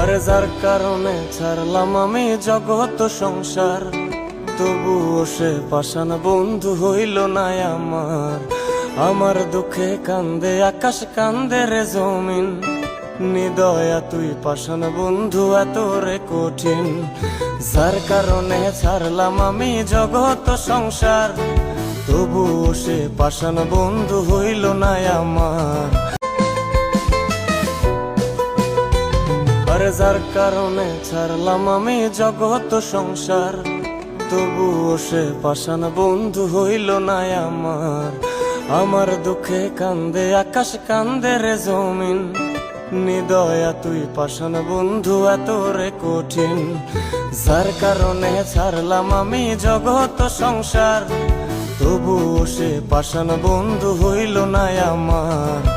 আরে যার কারণে ছাড়লাম আমি জগৎ সংসার, তবুও সে পাষাণ বন্ধু হইল না আমার। আমার দুঃখে কান্দে আকাশ, কান্দে রে জমিন, নিদয়া তুই পাষাণ বন্ধু এত রে কঠিন। যার কারণে ছাড়লাম আমি জগৎ সংসার, তবুও সে পাষাণ বন্ধু হইল না আমার। আরে যার কারণে ছাড়লাম আমি জগৎ সংসার, তবুও সে পাষাণ বন্ধু হইল না আমার। আমার দুঃখে কান্দে আকাশ, কান্দে রে জমিন, নিদয়া তুই পাষাণ বন্ধু এত রে কঠিন। যার কারণে ছাড়লাম আমি জগৎ সংসার, তবুও সে পাষাণ বন্ধু হইল না আমার।